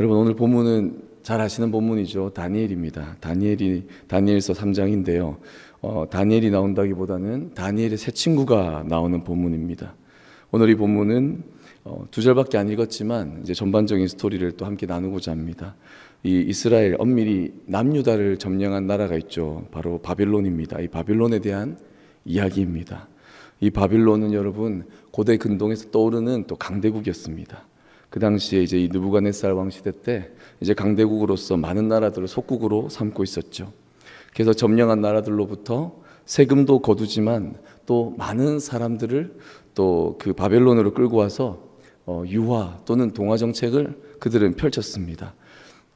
여러분, 오늘 본문은 잘 아시는 본문이죠. 다니엘입니다. 다니엘서 3장인데요. 다니엘이 나온다기보다는 다니엘의 새 친구가 나오는 본문입니다. 오늘 이 본문은 두 절밖에 안 읽었지만 이제 전반적인 스토리를 또 함께 나누고자 합니다. 이 이스라엘 엄밀히 남유다를 점령한 나라가 있죠. 바로 바벨론입니다. 이 바벨론에 대한 이야기입니다. 이 바벨론은 여러분 고대 근동에서 떠오르는 또 강대국이었습니다. 그 당시에 이제 이 느부갓네살 왕 시대 때 이제 강대국으로서 많은 나라들을 속국으로 삼고 있었죠. 그래서 점령한 나라들로부터 세금도 거두지만 또 많은 사람들을 또 그 바벨론으로 끌고 와서 유화 또는 동화 정책을 그들은 펼쳤습니다.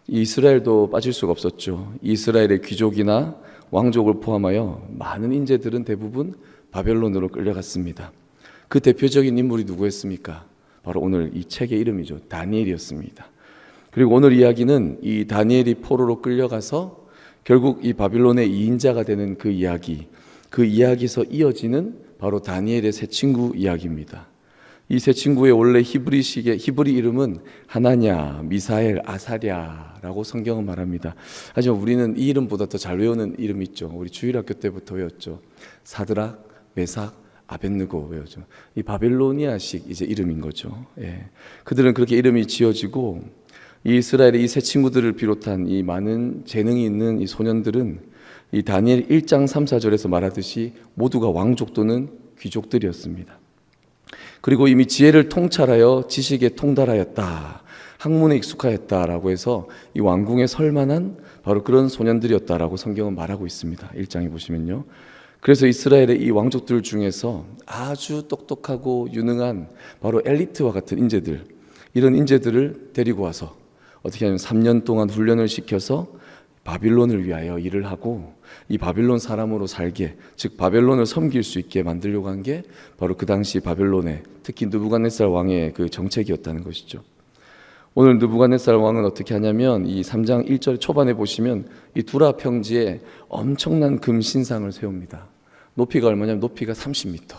이스라엘도 빠질 수가 없었죠. 이스라엘의 귀족이나 왕족을 포함하여 많은 인재들은 대부분 바벨론으로 끌려갔습니다. 그 대표적인 인물이 누구였습니까? 바로 오늘 이 책의 이름이죠. 다니엘이었습니다. 그리고 오늘 이야기는 이 다니엘이 포로로 끌려가서 결국 이 바빌론의 2인자가 되는 그 이야기에서 이어지는 바로 다니엘의 새 친구 이야기입니다. 이 새 친구의 원래 히브리 이름은 하나냐, 미사엘, 아사랴라고 성경은 말합니다. 하지만 우리는 이 이름보다 더 잘 외우는 이름이 있죠. 우리 주일학교 때부터 외웠죠. 사드락, 메삭, 아벳느고 외우죠. 이 바빌로니아식 이제 이름인 거죠. 예. 그들은 그렇게 이름이 지어지고 이 이스라엘의 이 새 친구들을 비롯한 이 많은 재능이 있는 이 소년들은 이 다니엘 1장 3, 4절에서 말하듯이 모두가 왕족 또는 귀족들이었습니다. 그리고 이미 지혜를 통찰하여 지식에 통달하였다, 학문에 익숙하였다라고 해서 이 왕궁에 설만한 바로 그런 소년들이었다라고 성경은 말하고 있습니다. 1장에 보시면요. 그래서 이스라엘의 이 왕족들 중에서 아주 똑똑하고 유능한 바로 엘리트와 같은 인재들, 이런 인재들을 데리고 와서 어떻게 하면 3년 동안 훈련을 시켜서 바빌론을 위하여 일을 하고 이 바빌론 사람으로 살게, 즉 바벨론을 섬길 수 있게 만들려고 한 게 바로 그 당시 바벨론의 특히 느부갓네살 왕의 그 정책이었다는 것이죠. 오늘 느부갓네살 왕은 어떻게 하냐면 이 3장 1절 초반에 보시면 이 두라 평지에 엄청난 금 신상을 세웁니다. 높이가 얼마냐면 높이가 30m.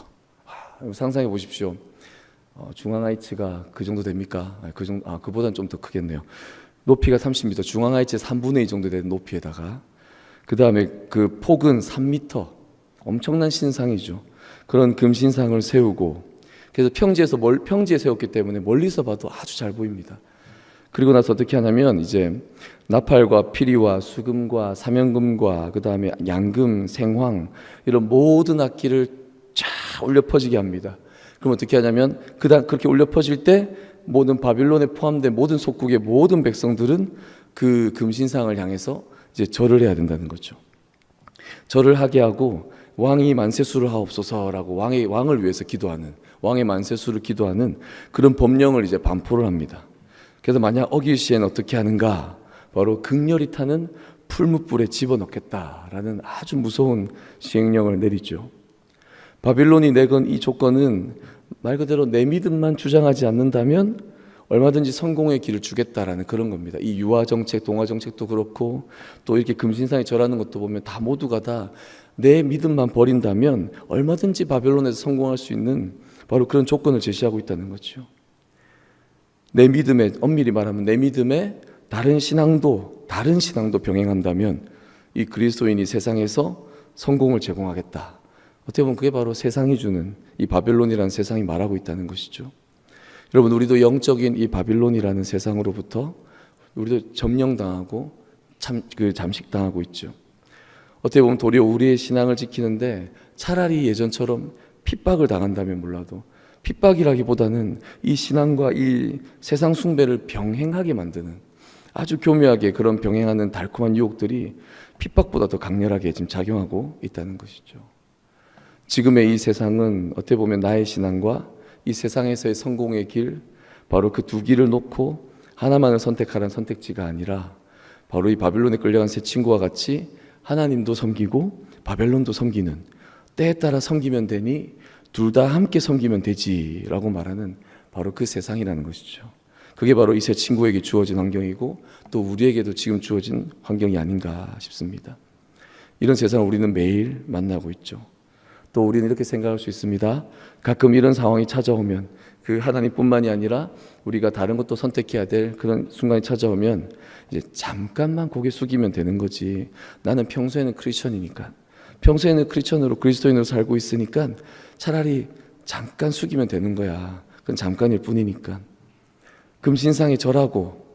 상상해 보십시오. 중앙하이츠가 그 정도 됩니까? 그보다는 좀 더 크겠네요. 높이가 30m, 중앙하이츠의 3분의 2 정도 되는 높이에다가 그 다음에 그 폭은 3m, 엄청난 신상이죠. 그런 금신상을 세우고, 그래서 평지에 세웠기 때문에 멀리서 봐도 아주 잘 보입니다. 그리고 나서 어떻게 하냐면 이제 나팔과 피리와 수금과 사면금과 그 다음에 양금, 생황 이런 모든 악기를 쫙 울려 퍼지게 합니다. 그럼 어떻게 하냐면 그렇게 울려 퍼질 때 모든 바빌론에 포함된 모든 속국의 모든 백성들은 그 금신상을 향해서 이제 절을 해야 된다는 거죠. 절을 하게 하고 왕이 만세수를 하옵소서라고 왕을 위해서 기도하는, 왕의 만세수를 기도하는 그런 법령을 이제 반포를 합니다. 그래서 만약 어길 시에는 어떻게 하는가? 바로 극렬히 타는 풀무불에 집어넣겠다라는 아주 무서운 시행령을 내리죠. 바빌론이 내건 이 조건은 말 그대로 내 믿음만 주장하지 않는다면 얼마든지 성공의 길을 주겠다라는 그런 겁니다. 이 유화 정책, 동화 정책도 그렇고 또 이렇게 금신상에 절하는 것도 보면 다 모두가 다 내 믿음만 버린다면 얼마든지 바벨론에서 성공할 수 있는 바로 그런 조건을 제시하고 있다는 거죠. 내 믿음에, 엄밀히 말하면 내 믿음에 다른 신앙도 병행한다면 이 그리스도인이 세상에서 성공을 제공하겠다. 어떻게 보면 그게 바로 세상이 주는, 이 바벨론이라는 세상이 말하고 있다는 것이죠. 여러분, 우리도 영적인 이 바빌론이라는 세상으로부터 우리도 점령당하고 잠식당하고 있죠. 어떻게 보면 도리어 우리의 신앙을 지키는데 차라리 예전처럼 핍박을 당한다면 몰라도, 핍박이라기보다는 이 신앙과 이 세상 숭배를 병행하게 만드는, 아주 교묘하게 그런 병행하는 달콤한 유혹들이 핍박보다 더 강렬하게 지금 작용하고 있다는 것이죠. 지금의 이 세상은 어떻게 보면 나의 신앙과 이 세상에서의 성공의 길, 바로 그 두 길을 놓고 하나만을 선택하라는 선택지가 아니라 바로 이 바벨론에 끌려간 새 친구와 같이 하나님도 섬기고 바벨론도 섬기는, 때에 따라 섬기면 되니 둘 다 함께 섬기면 되지라고 말하는 바로 그 세상이라는 것이죠. 그게 바로 이 새 친구에게 주어진 환경이고 또 우리에게도 지금 주어진 환경이 아닌가 싶습니다. 이런 세상을 우리는 매일 만나고 있죠. 또 우리는 이렇게 생각할 수 있습니다. 가끔 이런 상황이 찾아오면 그 하나님뿐만이 아니라 우리가 다른 것도 선택해야 될 그런 순간이 찾아오면 이제 잠깐만 고개 숙이면 되는 거지. 나는 평소에는 크리스천이니까, 평소에는 크리스천으로 그리스도인으로 살고 있으니까 차라리 잠깐 숙이면 되는 거야. 그건 잠깐일 뿐이니까. 금신상에 절하고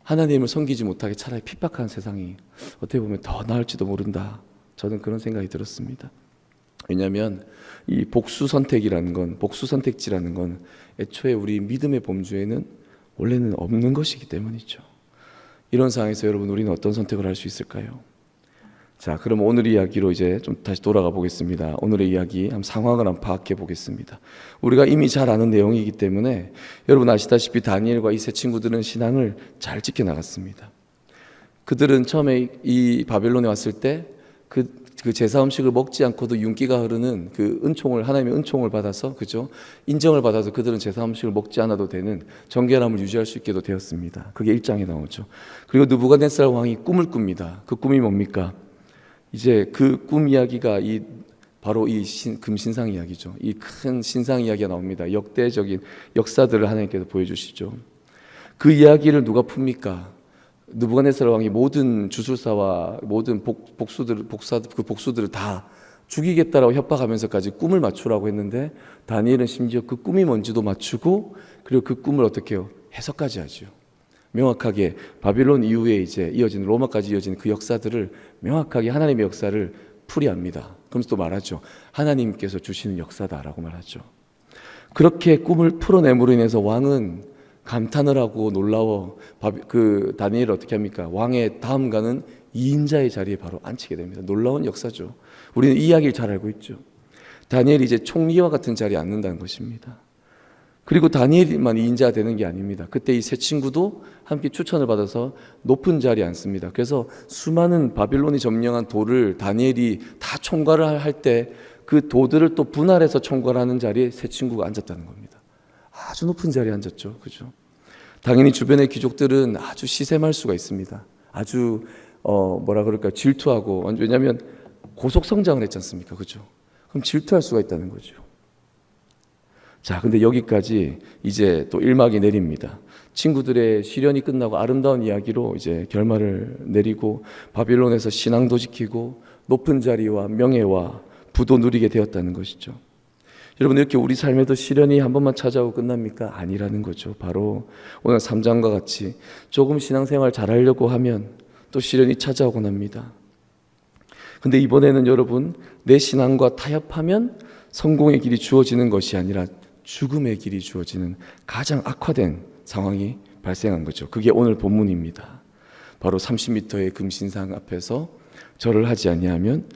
하나님을 섬기지 못하게 차라리 핍박한 세상이 어떻게 보면 더 나을지도 모른다. 저는 그런 생각이 들었습니다. 왜냐하면 이 복수 선택지라는 건 애초에 우리 믿음의 범주에는 원래는 없는 것이기 때문이죠. 이런 상황에서 여러분, 우리는 어떤 선택을 할 수 있을까요? 자, 그럼 오늘 이야기로 이제 좀 다시 돌아가 보겠습니다. 오늘의 이야기 한번 상황을 한번 파악해 보겠습니다. 우리가 이미 잘 아는 내용이기 때문에 여러분 아시다시피 다니엘과 이 세 친구들은 신앙을 잘 지켜나갔습니다. 그들은 처음에 이 바벨론에 왔을 때 그 제사 음식을 먹지 않고도 윤기가 흐르는 그 은총을, 하나님의 은총을 받아서, 그죠? 인정을 받아서 그들은 제사 음식을 먹지 않아도 되는 정결함을 유지할 수 있게도 되었습니다. 그게 1장에 나오죠. 그리고 느부갓네살 왕이 꿈을 꿉니다. 그 꿈이 뭡니까? 이제 그 꿈 이야기가 바로 이 금신상 이야기죠. 이 큰 신상 이야기가 나옵니다. 역대적인 역사들을 하나님께서 보여주시죠. 그 이야기를 누가 풉니까? 느부갓네살 왕이 모든 주술사와 모든 복수들을 다 죽이겠다라고 협박하면서까지 꿈을 맞추라고 했는데, 다니엘은 심지어 그 꿈이 뭔지도 맞추고, 그리고 그 꿈을 어떻게 해요? 해석까지 하죠. 명확하게 바빌론 이후에 이제 이어진 로마까지 이어진 그 역사들을 명확하게 하나님의 역사를 풀이합니다. 그러면서 또 말하죠. 하나님께서 주시는 역사다라고 말하죠. 그렇게 꿈을 풀어냄으로 인해서 왕은 감탄을 하고 놀라워 그 다니엘을 어떻게 합니까? 왕의 다음 가는 2인자의 자리에 바로 앉히게 됩니다. 놀라운 역사죠. 우리는 이 이야기를 잘 알고 있죠. 다니엘이 이제 총리와 같은 자리에 앉는다는 것입니다. 그리고 다니엘만 2인자가 되는 게 아닙니다. 그때 이 세 친구도 함께 추천을 받아서 높은 자리에 앉습니다. 그래서 수많은 바빌론이 점령한 돌을 다니엘이 다 총괄을 할 때 그 도들을 또 분할해서 총괄하는 자리에 세 친구가 앉았다는 겁니다. 아주 높은 자리에 앉았죠. 그죠? 당연히 주변의 귀족들은 아주 시샘할 수가 있습니다. 아주 질투하고, 왜냐하면 고속 성장을 했지 않습니까? 그죠? 그럼 질투할 수가 있다는 거죠. 자, 근데 여기까지 이제 또 일막이 내립니다. 친구들의 시련이 끝나고 아름다운 이야기로 이제 결말을 내리고 바빌론에서 신앙도 지키고 높은 자리와 명예와 부도 누리게 되었다는 것이죠. 여러분, 이렇게 우리 삶에도 시련이 한 번만 찾아오고 끝납니까? 아니라는 거죠. 바로 오늘 3장과 같이 조금 신앙생활 잘하려고 하면 또 시련이 찾아오곤 합니다. 근데 이번에는 여러분, 내 신앙과 타협하면 성공의 길이 주어지는 것이 아니라 죽음의 길이 주어지는 가장 악화된 상황이 발생한 거죠. 그게 오늘 본문입니다. 바로 30m의 금신상 앞에서 절을 하지 아니하면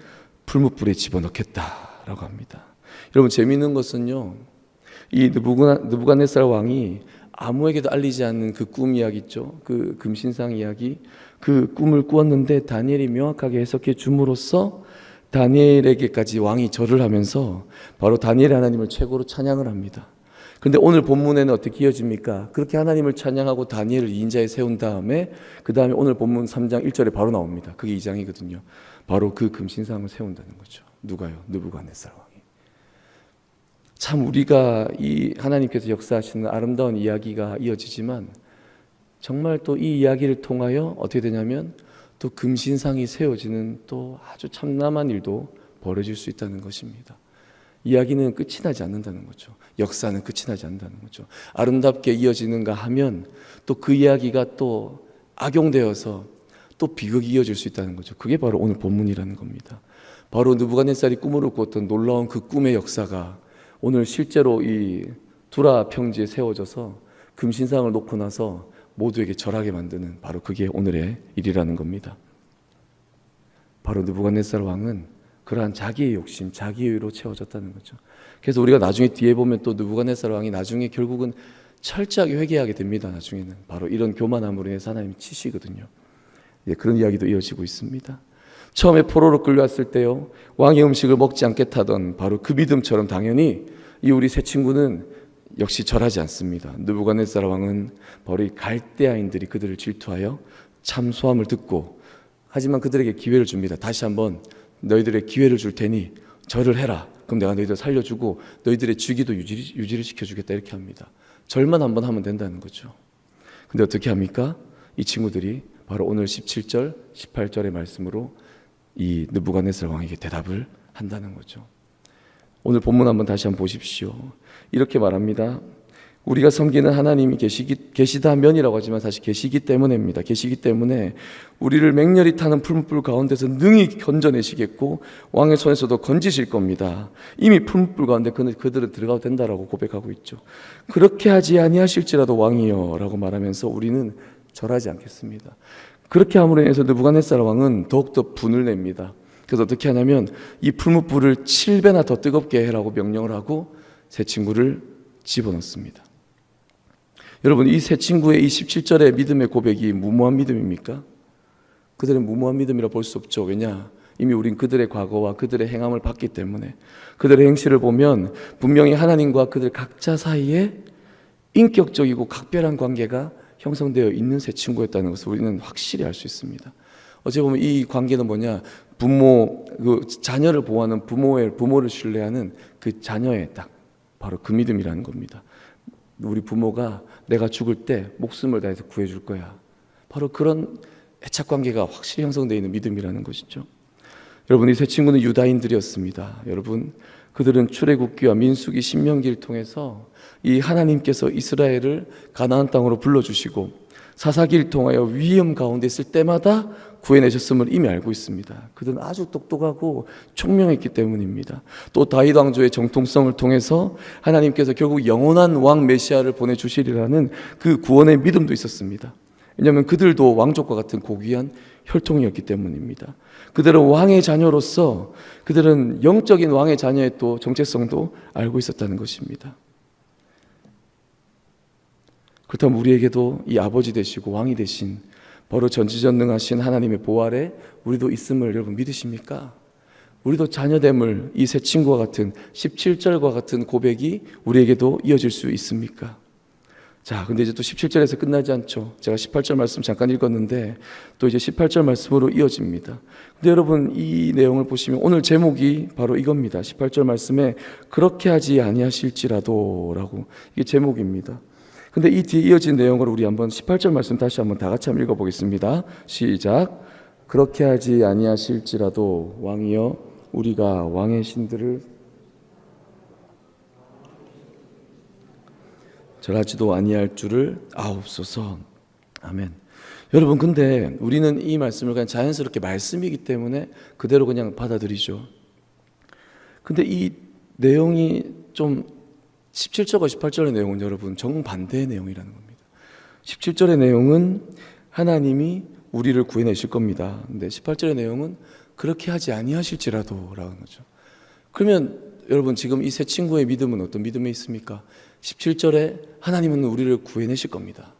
풀무불에 집어넣겠다라고 합니다. 여러분, 재미있는 것은요, 이 느부갓네살 왕이 아무에게도 알리지 않는 그 꿈 이야기 있죠. 그 금신상 이야기, 그 꿈을 꾸었는데 다니엘이 명확하게 해석해 줌으로써 다니엘에게까지 왕이 절을 하면서 바로 다니엘의 하나님을 최고로 찬양을 합니다. 그런데 오늘 본문에는 어떻게 이어집니까? 그렇게 하나님을 찬양하고 다니엘을 2인자에 세운 다음에 그 다음에 오늘 본문 3장 1절에 바로 나옵니다. 그게 2장이거든요. 바로 그 금신상을 세운다는 거죠. 누가요? 느부갓네살 왕이. 참 우리가 이 하나님께서 역사하시는 아름다운 이야기가 이어지지만 정말 또 이 이야기를 통하여 어떻게 되냐면 또 금신상이 세워지는 또 아주 참담한 일도 벌어질 수 있다는 것입니다. 이야기는 끝이 나지 않는다는 거죠. 역사는 끝이 나지 않는다는 거죠. 아름답게 이어지는가 하면 또 그 이야기가 또 악용되어서 또 비극이 이어질 수 있다는 거죠. 그게 바로 오늘 본문이라는 겁니다. 바로 느부갓네살이 꿈으로 꾸었던 놀라운 그 꿈의 역사가 오늘 실제로 이 두라 평지에 세워져서 금신상을 놓고 나서 모두에게 절하게 만드는 바로 그게 오늘의 일이라는 겁니다. 바로 느부갓네살 왕은 그러한 자기의 욕심, 자기의 의로 채워졌다는 거죠. 그래서 우리가 나중에 뒤에 보면 또 느부갓네살 왕이 나중에 결국은 철저하게 회개하게 됩니다. 나중에는 바로 이런 교만함으로 인해서 하나님이 치시거든요. 예, 그런 이야기도 이어지고 있습니다. 처음에 포로로 끌려왔을 때요, 왕의 음식을 먹지 않겠다던 바로 그 믿음처럼 당연히 이 우리 세 친구는 역시 절하지 않습니다. 느부갓네살 왕은 바로 이 갈대아인들이 그들을 질투하여 참소함을 듣고, 하지만 그들에게 기회를 줍니다. 다시 한번 너희들의 기회를 줄 테니 절을 해라. 그럼 내가 너희들 살려주고 너희들의 주기도 유지를 시켜주겠다 이렇게 합니다. 절만 한번 하면 된다는 거죠. 근데 어떻게 합니까? 이 친구들이 바로 오늘 17절, 18절의 말씀으로 이 느부갓네살 왕에게 대답을 한다는 거죠. 오늘 본문 한번 다시 한번 보십시오. 이렇게 말합니다. 우리가 섬기는 하나님이 계시다면이라고 하지만 사실 계시기 때문입니다. 계시기 때문에 우리를 맹렬히 타는 풀무불 가운데서 능히 건져내시겠고 왕의 손에서도 건지실 겁니다. 이미 풀무불 가운데 그들은 들어가도 된다라고 고백하고 있죠. 그렇게 하지 아니하실지라도 왕이여 라고 말하면서 우리는 절하지 않겠습니다. 그렇게 함으로 인해서 느부갓네살 왕은 더욱더 분을 냅니다. 그래서 어떻게 하냐면 이 풀무불을 7배나 더 뜨겁게 해라고 명령을 하고 세 친구를 집어넣습니다. 여러분, 이 세 친구의 이 17절의 믿음의 고백이 무모한 믿음입니까? 그들은 무모한 믿음이라 볼 수 없죠. 왜냐? 이미 우린 그들의 과거와 그들의 행함을 봤기 때문에 그들의 행실을 보면 분명히 하나님과 그들 각자 사이에 인격적이고 각별한 관계가 형성되어 있는 세 친구였다는 것을 우리는 확실히 알 수 있습니다. 어찌 보면 이 관계는 뭐냐? 부모, 자녀를 보호하는 부모를 신뢰하는 그 자녀의 딱 바로 그 믿음이라는 겁니다. 우리 부모가 내가 죽을 때 목숨을 다해서 구해줄 거야. 바로 그런 애착 관계가 확실히 형성되어 있는 믿음이라는 것이죠. 여러분, 이 세 친구는 유다인들이었습니다. 여러분, 그들은 출애굽기와 민수기, 신명기를 통해서 이 하나님께서 이스라엘을 가나안 땅으로 불러주시고 사사기를 통하여 위험 가운데 있을 때마다 구해내셨음을 이미 알고 있습니다. 그들은 아주 똑똑하고 총명했기 때문입니다. 또 다윗 왕조의 정통성을 통해서 하나님께서 결국 영원한 왕 메시아를 보내주시리라는 그 구원의 믿음도 있었습니다. 왜냐하면 그들도 왕족과 같은 고귀한 혈통이었기 때문입니다. 그들은 왕의 자녀로서 그들은 영적인 왕의 자녀의 또 정체성도 알고 있었다는 것입니다. 그렇다면 우리에게도 이 아버지 되시고 왕이 되신 바로 전지전능하신 하나님의 보호 아래 우리도 있음을 여러분 믿으십니까? 우리도 자녀됨을 이 세 친구와 같은 17절과 같은 고백이 우리에게도 이어질 수 있습니까? 자, 근데 이제 또 17절에서 끝나지 않죠. 제가 18절 말씀 잠깐 읽었는데 또 이제 18절 말씀으로 이어집니다. 근데 여러분, 이 내용을 보시면 오늘 제목이 바로 이겁니다. 18절 말씀에 그렇게 하지 아니하실지라도 라고, 이게 제목입니다. 근데 이 뒤에 이어진 내용을 우리 한번 18절 말씀 다시 한번 다 같이 한번 읽어보겠습니다. 시작. 그렇게 하지 아니하실지라도 왕이여 우리가 왕의 신들을 절하지도 아니할 줄을 아옵소서. 아멘. 여러분, 근데 우리는 이 말씀을 그냥 자연스럽게 말씀이기 때문에 그대로 그냥 받아들이죠. 근데 이 내용이 좀 17절과 18절의 내용은 여러분 정반대의 내용이라는 겁니다. 17절의 내용은 하나님이 우리를 구해내실 겁니다. 근데 18절의 내용은 그렇게 하지 아니하실지라도 라는 거죠. 그러면 여러분, 지금 이 세 친구의 믿음은 어떤 믿음에 있습니까? 17절에 하나님은 우리를 구해내실 겁니다.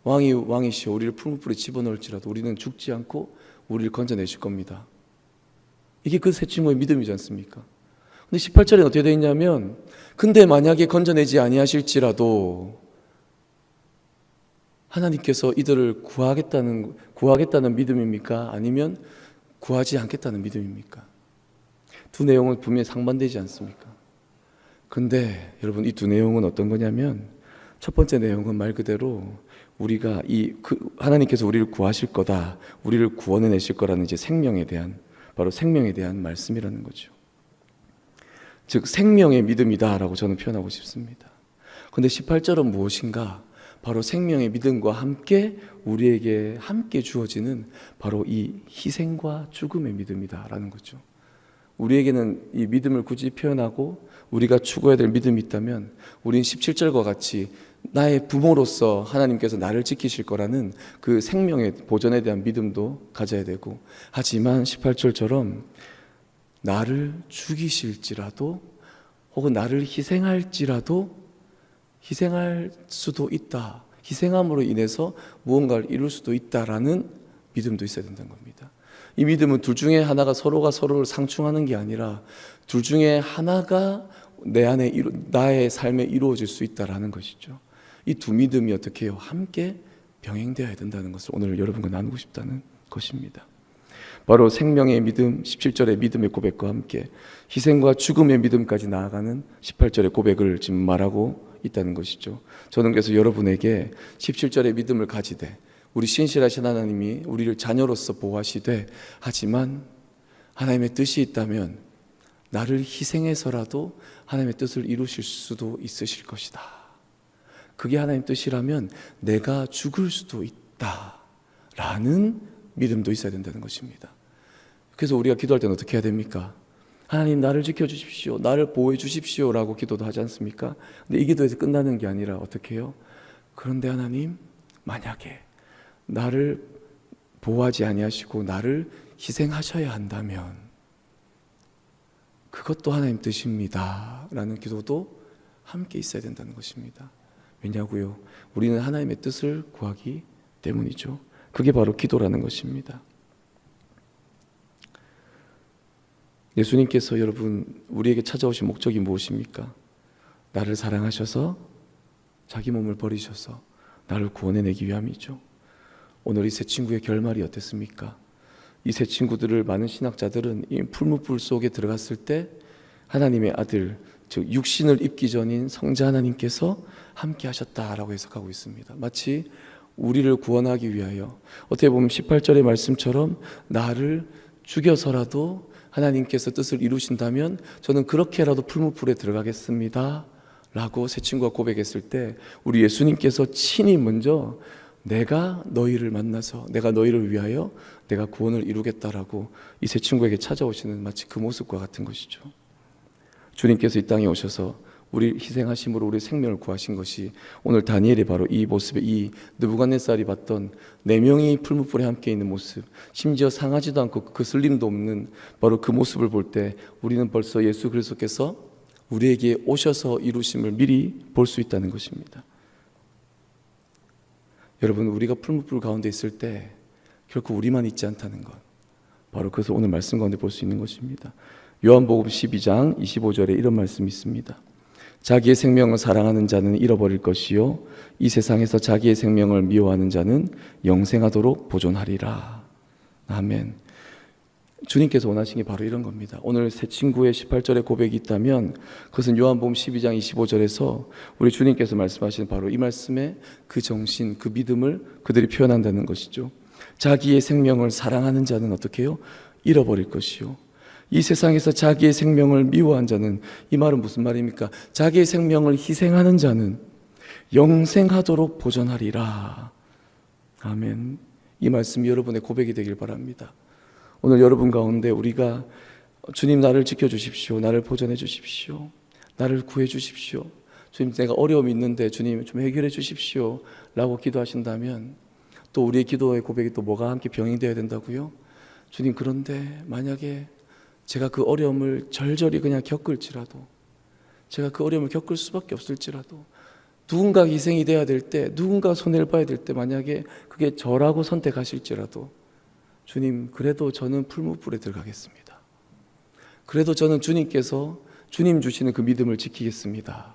왕이시여 우리를 풀무불에 집어넣을지라도 우리는 죽지 않고 우리를 건져내실 겁니다. 이게 그 세 친구의 믿음이지 않습니까? 근데 18절에는 어떻게 되어 있냐면 근데 만약에 건져내지 아니하실지라도 하나님께서 이들을 구하겠다는 믿음입니까? 아니면 구하지 않겠다는 믿음입니까? 두 내용은 분명히 상반되지 않습니까? 근데 여러분, 이 두 내용은 어떤 거냐면 첫 번째 내용은 말 그대로 우리가 하나님께서 우리를 구하실 거다, 우리를 구원해내실 거라는 이제 생명에 대한, 바로 생명에 대한 말씀이라는 거죠. 즉 생명의 믿음이다라고 저는 표현하고 싶습니다. 그런데 18절은 무엇인가? 바로 생명의 믿음과 함께 우리에게 함께 주어지는 바로 이 희생과 죽음의 믿음이다라는 거죠. 우리에게는 이 믿음을 굳이 표현하고 우리가 추구해야 될 믿음이 있다면 우린 17절과 같이 나의 부모로서 하나님께서 나를 지키실 거라는 그 생명의 보전에 대한 믿음도 가져야 되고, 하지만 18절처럼 나를 죽이실지라도 혹은 나를 희생할지라도 희생할 수도 있다, 희생함으로 인해서 무언가를 이룰 수도 있다라는 믿음도 있어야 된다는 겁니다. 이 믿음은 둘 중에 하나가 서로가 서로를 상충하는 게 아니라 둘 중에 하나가 내 안에 나의 삶에 이루어질 수 있다라는 것이죠. 이 두 믿음이 어떻게 해요? 함께 병행되어야 된다는 것을 오늘 여러분과 나누고 싶다는 것입니다. 바로 생명의 믿음 17절의 믿음의 고백과 함께 희생과 죽음의 믿음까지 나아가는 18절의 고백을 지금 말하고 있다는 것이죠. 저는 그래서 여러분에게 17절의 믿음을 가지되 우리 신실하신 하나님이 우리를 자녀로서 보호하시되 하지만 하나님의 뜻이 있다면 나를 희생해서라도 하나님의 뜻을 이루실 수도 있으실 것이다. 그게 하나님 뜻이라면 내가 죽을 수도 있다라는 믿음도 있어야 된다는 것입니다. 그래서 우리가 기도할 때는 어떻게 해야 됩니까? 하나님 나를 지켜주십시오, 나를 보호해 주십시오 라고 기도도 하지 않습니까? 근데 이 기도에서 끝나는 게 아니라 어떻게 해요? 그런데 하나님, 만약에 나를 보호하지 아니하시고 나를 희생하셔야 한다면 그것도 하나님 뜻입니다 라는 기도도 함께 있어야 된다는 것입니다. 왜냐고요? 우리는 하나님의 뜻을 구하기 때문이죠. 그게 바로 기도라는 것입니다. 예수님께서 여러분 우리에게 찾아오신 목적이 무엇입니까? 나를 사랑하셔서 자기 몸을 버리셔서 나를 구원해내기 위함이죠. 오늘 이 세 친구의 결말이 어땠습니까? 이 세 친구들을 많은 신학자들은 이 풀무불 속에 들어갔을 때 하나님의 아들, 즉 육신을 입기 전인 성자 하나님께서 함께 하셨다라고 해석하고 있습니다. 마치 우리를 구원하기 위하여 어떻게 보면 18절의 말씀처럼 나를 죽여서라도 하나님께서 뜻을 이루신다면 저는 그렇게라도 풀무불에 들어가겠습니다 라고 세 친구가 고백했을 때 우리 예수님께서 친히 먼저 내가 너희를 만나서 내가 너희를 위하여 내가 구원을 이루겠다라고 이 세 친구에게 찾아오시는 마치 그 모습과 같은 것이죠. 주님께서 이 땅에 오셔서 우리 희생하심으로 우리 생명을 구하신 것이 오늘 다니엘이 바로 이 모습에 이 느부갓네살이 봤던 4명이 풀무불에 함께 있는 모습, 심지어 상하지도 않고 그 슬림도 없는 바로 그 모습을 볼 때 우리는 벌써 예수 그리스도께서 우리에게 오셔서 이루심을 미리 볼 수 있다는 것입니다. 여러분 우리가 풀무불 가운데 있을 때 결코 우리만 있지 않다는 것, 바로 그것을 오늘 말씀 가운데 볼 수 있는 것입니다. 요한복음 12장 25절에 이런 말씀이 있습니다. 자기의 생명을 사랑하는 자는 잃어버릴 것이요 이 세상에서 자기의 생명을 미워하는 자는 영생하도록 보존하리라. 아멘. 주님께서 원하신 게 바로 이런 겁니다. 오늘 세 친구의 18절의 고백이 있다면 그것은 요한복음 12장 25절에서 우리 주님께서 말씀하신 바로 이 말씀의 그 정신, 그 믿음을 그들이 표현한다는 것이죠. 자기의 생명을 사랑하는 자는 어떻게 해요? 잃어버릴 것이요 이 세상에서 자기의 생명을 미워한 자는, 이 말은 무슨 말입니까? 자기의 생명을 희생하는 자는 영생하도록 보존하리라. 아멘. 이 말씀이 여러분의 고백이 되길 바랍니다. 오늘 여러분 가운데 우리가 주님 나를 지켜주십시오, 나를 보존해 주십시오, 나를 구해 주십시오, 주님 내가 어려움이 있는데 주님 좀 해결해 주십시오 라고 기도하신다면 또 우리의 기도의 고백이 또 뭐가 함께 병행되어야 된다고요? 주님 그런데 만약에 제가 그 어려움을 절절히 그냥 겪을지라도, 제가 그 어려움을 겪을 수밖에 없을지라도, 누군가 희생이 돼야 될 때, 누군가 손해를 봐야 될 때 만약에 그게 저라고 선택하실지라도 주님 그래도 저는 풀무불에 들어가겠습니다. 그래도 저는 주님께서 주님 주시는 그 믿음을 지키겠습니다.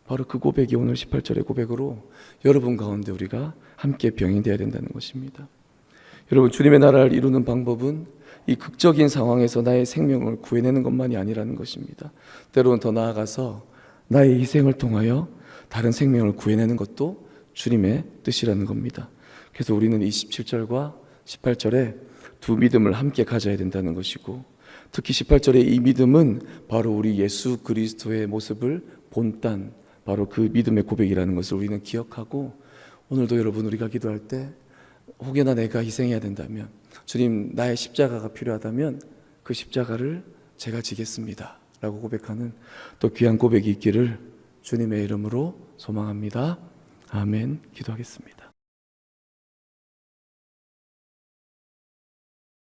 바로 그 고백이 오늘 18절의 고백으로 여러분 가운데 우리가 함께 병행되어야 된다는 것입니다. 여러분 주님의 나라를 이루는 방법은 이 극적인 상황에서 나의 생명을 구해내는 것만이 아니라는 것입니다. 때로는 더 나아가서 나의 희생을 통하여 다른 생명을 구해내는 것도 주님의 뜻이라는 겁니다. 그래서 우리는 이 17절과 18절에 두 믿음을 함께 가져야 된다는 것이고, 특히 18절의 이 믿음은 바로 우리 예수 그리스도의 모습을 본딴 바로 그 믿음의 고백이라는 것을 우리는 기억하고, 오늘도 여러분 우리가 기도할 때 혹여나 내가 희생해야 된다면, 주님 나의 십자가가 필요하다면 그 십자가를 제가 지겠습니다 라고 고백하는 또 귀한 고백이 있기를 주님의 이름으로 소망합니다. 아멘. 기도하겠습니다.